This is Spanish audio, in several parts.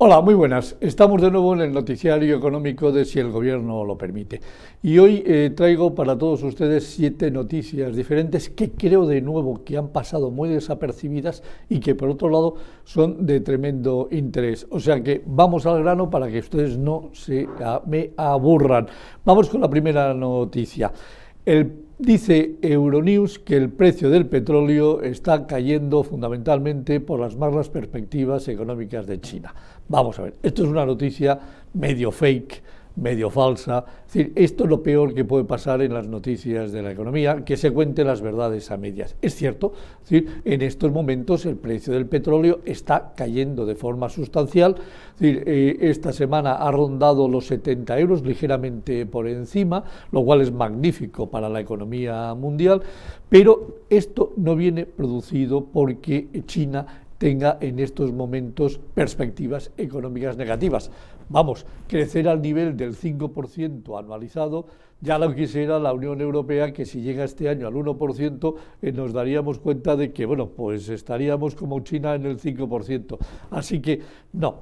Hola, muy buenas. Estamos de nuevo en el noticiario económico de Si el Gobierno lo permite. Y hoy traigo para todos ustedes 7 noticias diferentes que creo de nuevo que han pasado muy desapercibidas y que por otro lado son de tremendo interés. O sea que vamos al grano para que ustedes no me aburran. Vamos con la primera noticia. Dice Euronews que el precio del petróleo está cayendo fundamentalmente por las malas perspectivas económicas de China. Vamos a ver, esto es una noticia medio fake, medio falsa. Es decir, esto es lo peor que puede pasar en las noticias de la economía, que se cuenten las verdades a medias. Es cierto, es decir, en estos momentos el precio del petróleo está cayendo de forma sustancial. Es decir, esta semana ha rondado los 70 euros, ligeramente por encima, lo cual es magnífico para la economía mundial, pero esto no viene producido porque China tenga en estos momentos perspectivas económicas negativas. Vamos, crecer al nivel del 5% anualizado, ya lo quisiera la Unión Europea, que si llega este año al 1%, nos daríamos cuenta de que, bueno, pues estaríamos como China en el 5%. Así que no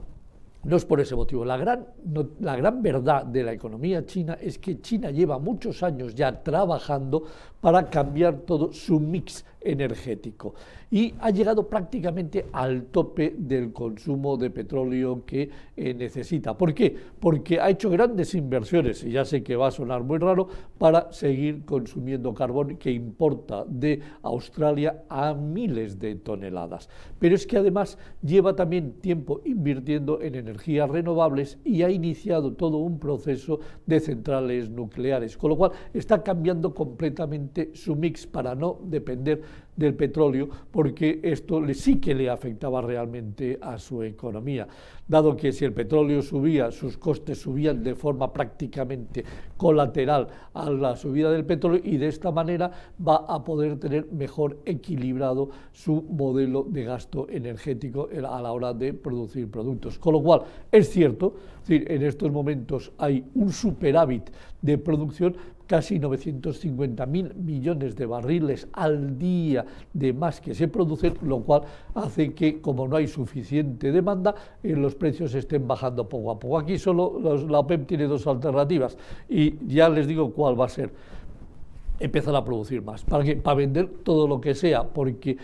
es por ese motivo. La gran verdad de la economía china es que China lleva muchos años ya trabajando para cambiar todo su mix energético y ha llegado prácticamente al tope del consumo de petróleo que necesita. ¿Por qué? Porque ha hecho grandes inversiones, y ya sé que va a sonar muy raro, para seguir consumiendo carbón que importa de Australia a miles de toneladas. Pero es que además lleva también tiempo invirtiendo en energías renovables y ha iniciado todo un proceso de centrales nucleares, con lo cual está cambiando completamente su mix para no depender del petróleo, porque esto sí que le afectaba realmente a su economía, dado que si el petróleo subía, sus costes subían de forma prácticamente colateral a la subida del petróleo, y de esta manera va a poder tener mejor equilibrado su modelo de gasto energético a la hora de producir productos. Con lo cual, es cierto, en estos momentos hay un superávit de producción, casi 950.000 millones de barriles al día de más que se producen, lo cual hace que, como no hay suficiente demanda, los precios estén bajando poco a poco. Aquí solo la OPEP tiene 2 alternativas y ya les digo cuál va a ser: empezar a producir más. ¿Para qué? Para vender todo lo que sea, porque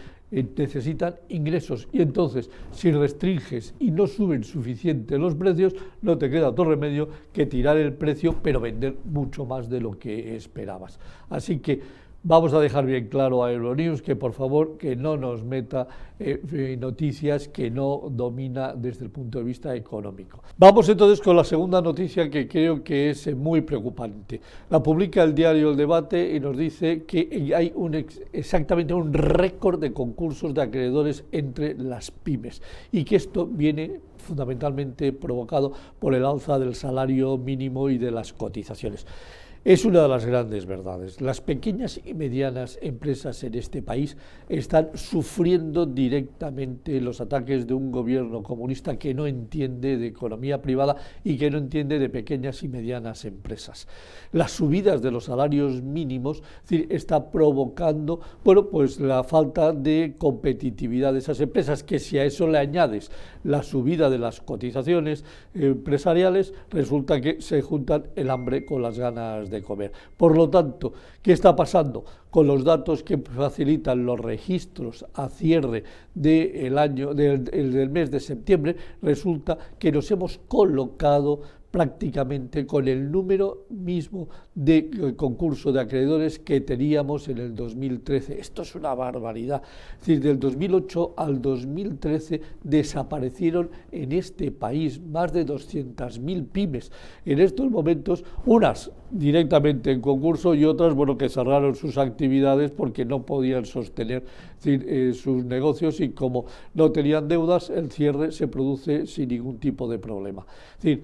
necesitan ingresos, y entonces si restringes y no suben suficiente los precios, no te queda otro remedio que tirar el precio, pero vender mucho más de lo que esperabas. Así que vamos a dejar bien claro a Euronews que por favor que no nos meta noticias que no domina desde el punto de vista económico. Vamos entonces con la segunda noticia, que creo que es muy preocupante. La publica el diario El Debate y nos dice que hay exactamente un récord de concursos de acreedores entre las pymes, y que esto viene fundamentalmente provocado por el alza del salario mínimo y de las cotizaciones. Es una de las grandes verdades. Las pequeñas y medianas empresas en este país están sufriendo directamente los ataques de un gobierno comunista que no entiende de economía privada y que no entiende de pequeñas y medianas empresas. Las subidas de los salarios mínimos, es decir, está provocando, pues la falta de competitividad de esas empresas, que si a eso le añades la subida de las cotizaciones empresariales, resulta que se juntan el hambre con las ganas de comer. Por lo tanto, ¿qué está pasando? Con los datos que facilitan los registros a cierre del mes de septiembre, resulta que nos hemos colocado prácticamente con el número mismo de concurso de acreedores que teníamos en el 2013. Esto es una barbaridad. Es decir, del 2008 al 2013 desaparecieron en este país más de 200.000 pymes. En estos momentos, unas directamente en concurso y otras, que cerraron sus actividades porque no podían sostener sus negocios, y como no tenían deudas, el cierre se produce sin ningún tipo de problema. Es decir,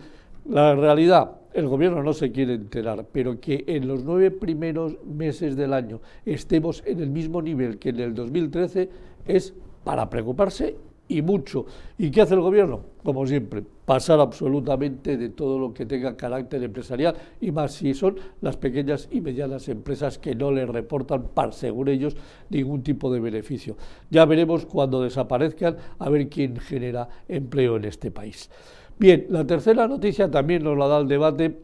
la realidad, el gobierno no se quiere enterar, pero que en los 9 primeros meses del año estemos en el mismo nivel que en el 2013 es para preocuparse y mucho. ¿Y qué hace el gobierno? Como siempre, pasar absolutamente de todo lo que tenga carácter empresarial, y más si son las pequeñas y medianas empresas que no le reportan, según ellos, ningún tipo de beneficio. Ya veremos cuando desaparezcan, a ver quién genera empleo en este país. Bien, la tercera noticia también nos la da el debate,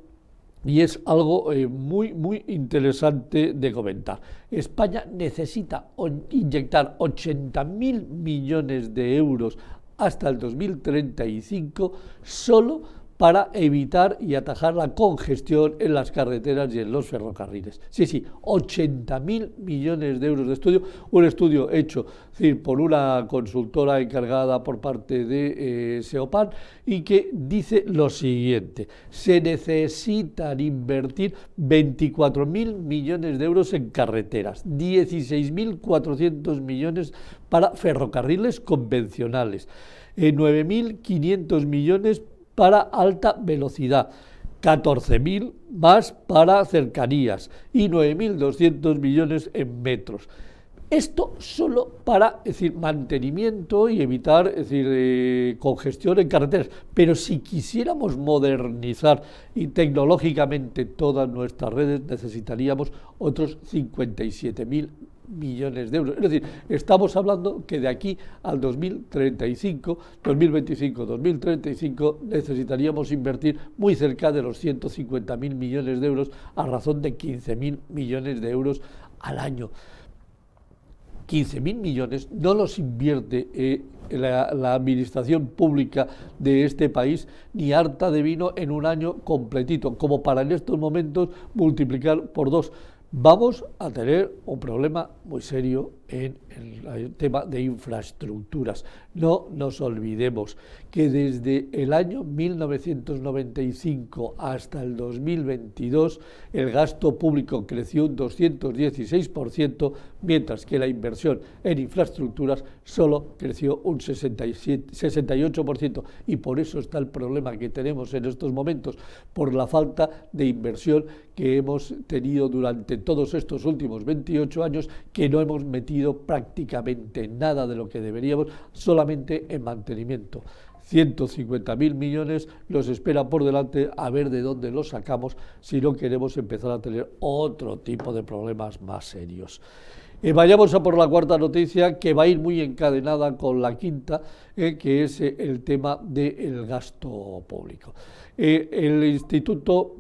y es algo muy interesante de comentar. España necesita inyectar 80.000 millones de euros hasta el 2035 solo para evitar y atajar la congestión en las carreteras y en los ferrocarriles. Sí, 80.000 millones de euros de estudio, un estudio hecho por una consultora encargada por parte de Seopan, y que dice lo siguiente: se necesitan invertir 24.000 millones de euros en carreteras, 16.400 millones para ferrocarriles convencionales, 9.500 millones para alta velocidad, 14.000 más para cercanías y 9.200 millones en metros. Esto solo para mantenimiento y evitar congestión en carreteras. Pero si quisiéramos modernizar y tecnológicamente todas nuestras redes, necesitaríamos otros 57.000 millones de euros. Es decir, estamos hablando que de aquí al 2025 necesitaríamos invertir muy cerca de los 150.000 millones de euros, a razón de 15.000 millones de euros al año. 15.000 millones no los invierte la administración pública de este país ni harta de vino en un año completito, como para en estos momentos multiplicar por 2. Vamos a tener un problema muy serio en el tema de infraestructuras. No nos olvidemos que desde el año 1995 hasta el 2022 el gasto público creció un 216%, mientras que la inversión en infraestructuras solo creció un 68%. Y por eso está el problema que tenemos en estos momentos, por la falta de inversión que hemos tenido durante todos estos últimos 28 años, que no hemos metido prácticamente nada de lo que deberíamos, solamente en mantenimiento. 150.000 millones nos espera por delante, a ver de dónde los sacamos si no queremos empezar a tener otro tipo de problemas más serios. Vayamos a por la cuarta noticia, que va a ir muy encadenada con la quinta, que es el tema del gasto público. El Instituto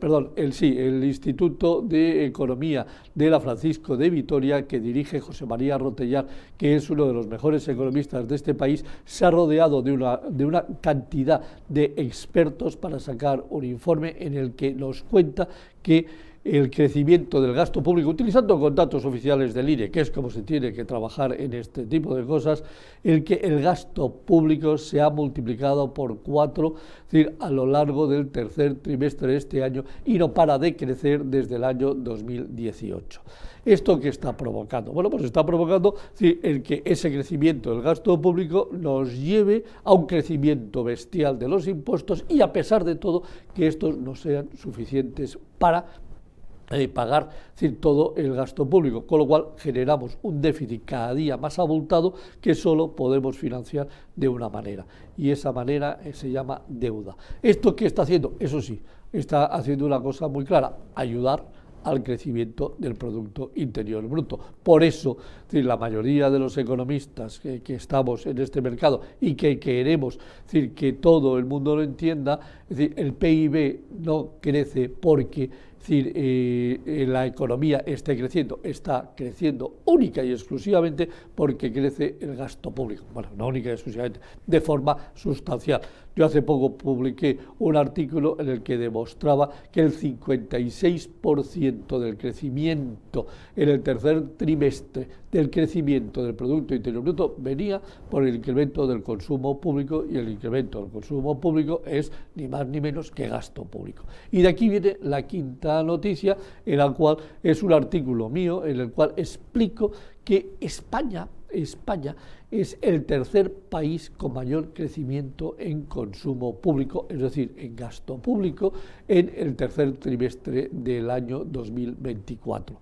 de Economía de la Francisco de Vitoria, que dirige José María Rotellar, que es uno de los mejores economistas de este país, se ha rodeado de una cantidad de expertos para sacar un informe en el que nos cuenta que el crecimiento del gasto público, utilizando con datos oficiales del INE, que es como se tiene que trabajar en este tipo de cosas, el gasto público se ha multiplicado por 4, es decir, a lo largo del tercer trimestre de este año, y no para de crecer desde el año 2018. ¿Esto qué está provocando? Bueno, pues está provocando el que ese crecimiento del gasto público nos lleve a un crecimiento bestial de los impuestos, y a pesar de todo, que estos no sean suficientes para pagar todo el gasto público, con lo cual generamos un déficit cada día más abultado que solo podemos financiar de una manera, y esa manera se llama deuda. ¿Esto qué está haciendo? Eso sí, está haciendo una cosa muy clara: ayudar al crecimiento del Producto Interior Bruto. Por eso, la mayoría de los economistas que estamos en este mercado y que queremos que todo el mundo lo entienda, el PIB no crece porque la economía esté creciendo, está creciendo única y exclusivamente porque crece el gasto público. Bueno, no única y exclusivamente, de forma sustancial. Yo hace poco publiqué un artículo en el que demostraba que el 56% del crecimiento en el tercer trimestre del crecimiento del Producto Interior Bruto venía por el incremento del consumo público, y el incremento del consumo público es ni más ni menos que gasto público. Y de aquí viene la quinta noticia, en la cual es un artículo mío en el cual explico que España es el tercer país con mayor crecimiento en consumo público, es decir, en gasto público, en el tercer trimestre del año 2024.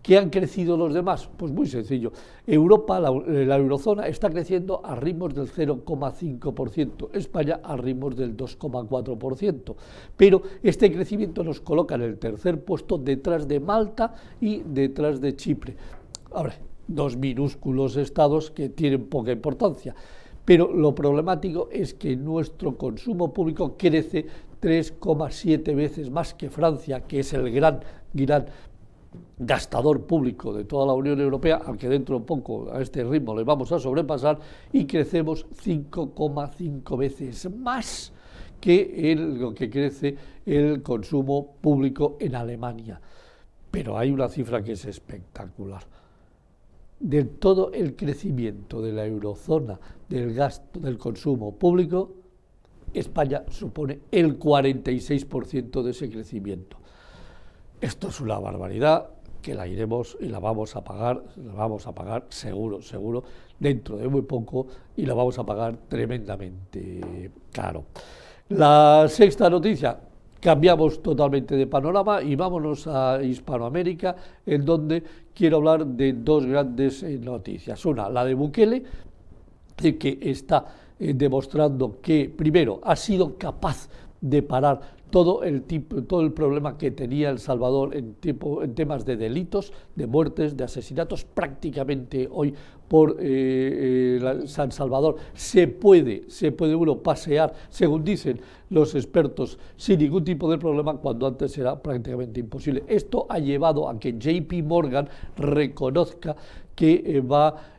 ¿Qué han crecido los demás? Pues muy sencillo. Europa, la eurozona, está creciendo a ritmos del 0,5%, España a ritmos del 2,4%. Pero este crecimiento nos coloca en el tercer puesto detrás de Malta y detrás de Chipre. Ahora, dos minúsculos estados que tienen poca importancia. Pero lo problemático es que nuestro consumo público crece 3,7 veces más que Francia, que es el gran gastador público de toda la Unión Europea, aunque dentro de poco a este ritmo le vamos a sobrepasar, y crecemos 5,5 veces más que lo que crece el consumo público en Alemania. Pero hay una cifra que es espectacular. De todo el crecimiento de la eurozona, del gasto, del consumo público, España supone el 46% de ese crecimiento. Esto es una barbaridad que la iremos y la vamos a pagar seguro, dentro de muy poco, y la vamos a pagar tremendamente caro. La sexta noticia, cambiamos totalmente de panorama y vámonos a Hispanoamérica, en donde quiero hablar de dos grandes noticias. Una, la de Bukele, que está demostrando que, primero, ha sido capaz de parar todo el problema que tenía El Salvador en temas de delitos, de muertes, de asesinatos. Prácticamente hoy por San Salvador se puede uno pasear, según dicen los expertos, sin ningún tipo de problema, cuando antes era prácticamente imposible. Esto ha llevado a que JP Morgan reconozca que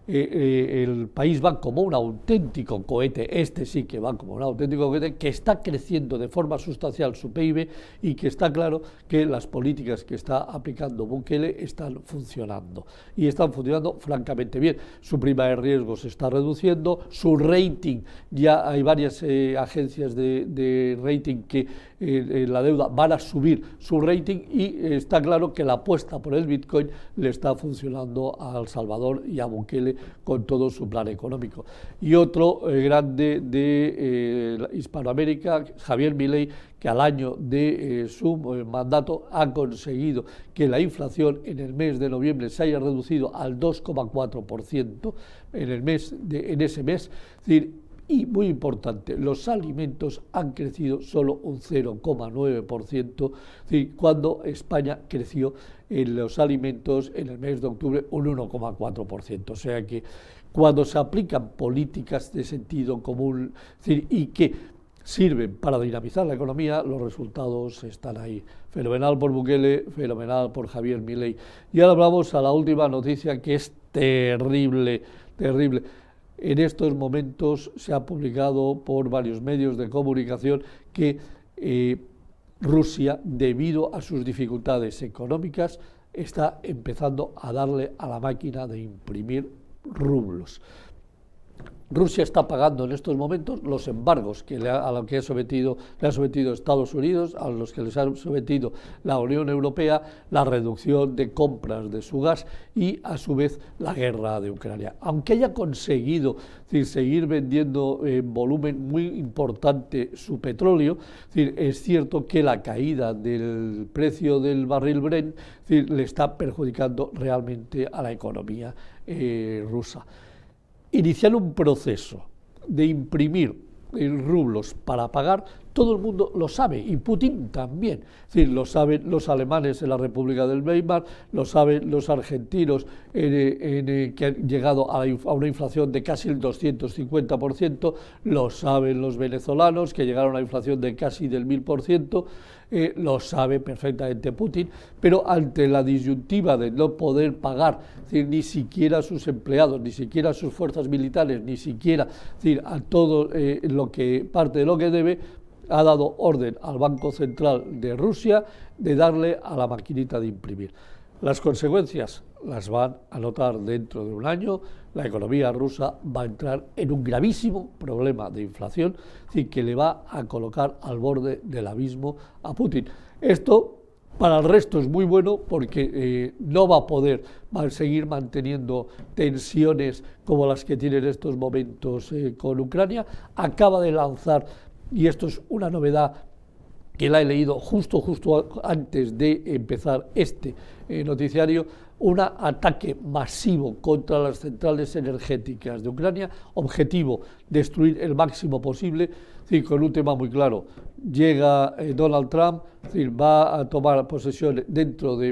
el país va como un auténtico cohete, este sí que va como un auténtico cohete, que está creciendo de forma sustancial su PIB y que está claro que las políticas que está aplicando Bukele están funcionando, y están funcionando francamente bien. Su prima de riesgo se está reduciendo, su rating, ya hay varias agencias de rating que la deuda van a subir su rating, y está claro que la apuesta por el Bitcoin le está funcionando a El Salvador y a Bukele con todo su plan económico. Y otro grande de Hispanoamérica, Javier Milei, que al año de su mandato ha conseguido que la inflación en el mes de noviembre se haya reducido al 2,4% en ese mes. Es decir, y muy importante, los alimentos han crecido solo un 0,9%, cuando España creció en los alimentos en el mes de octubre un 1,4%. O sea que cuando se aplican políticas de sentido común, y que sirven para dinamizar la economía, los resultados están ahí. Fenomenal por Bukele, fenomenal por Javier Milei. Y ahora hablamos a la última noticia, que es terrible. En estos momentos se ha publicado por varios medios de comunicación que Rusia, debido a sus dificultades económicas, está empezando a darle a la máquina de imprimir rublos. Rusia está pagando en estos momentos los embargos que le ha sometido Estados Unidos, a los que les ha sometido la Unión Europea, la reducción de compras de su gas y, a su vez, la guerra de Ucrania. Aunque haya conseguido seguir vendiendo en volumen muy importante su petróleo, es cierto que la caída del precio del barril Brent le está perjudicando realmente a la economía rusa. Iniciar un proceso de imprimir rublos para pagar, todo el mundo lo sabe, y Putin también. Es decir, lo saben los alemanes en la República del Weimar, lo saben los argentinos que han llegado a una inflación de casi el 250%, lo saben los venezolanos, que llegaron a una inflación de casi del 1000%, lo sabe perfectamente Putin, pero ante la disyuntiva de no poder pagar, es decir, ni siquiera a sus empleados, ni siquiera a sus fuerzas militares, ni siquiera, es decir, a todo parte de lo que debe, ha dado orden al Banco Central de Rusia de darle a la maquinita de imprimir. Las consecuencias las van a notar dentro de un año. La economía rusa va a entrar en un gravísimo problema de inflación, es decir, que le va a colocar al borde del abismo a Putin. Esto para el resto es muy bueno, porque no va a seguir manteniendo tensiones como las que tiene en estos momentos con Ucrania. Acaba de lanzar, y esto es una novedad que la he leído justo antes de empezar este noticiario, un ataque masivo contra las centrales energéticas de Ucrania, objetivo, destruir el máximo posible, con un tema muy claro. Llega Donald Trump, va a tomar posesión dentro de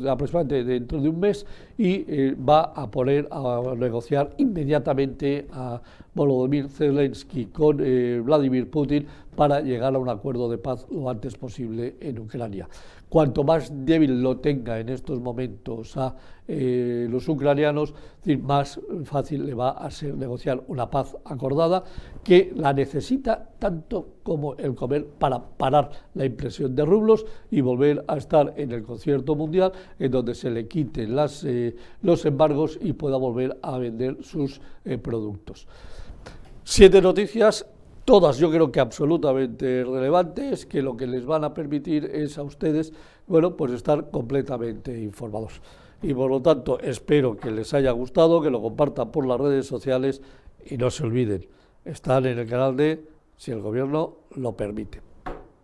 aproximadamente dentro de un mes y va a poner a negociar inmediatamente a Volodymyr Zelensky con Vladimir Putin para llegar a un acuerdo de paz lo antes posible en Ucrania. Cuanto más débil lo tenga en estos momentos a los ucranianos, más fácil le va a ser negociar una paz acordada que la necesita tanto como el comer para parar la impresión de rublos y volver a estar en el concierto mundial, en donde se le quiten los embargos y pueda volver a vender sus productos. 7 noticias, todas yo creo que absolutamente relevantes, que lo que les van a permitir es a ustedes, bueno, pues estar completamente informados. Y por lo tanto espero que les haya gustado, que lo compartan por las redes sociales y no se olviden, están en el canal de Si el Gobierno lo permite.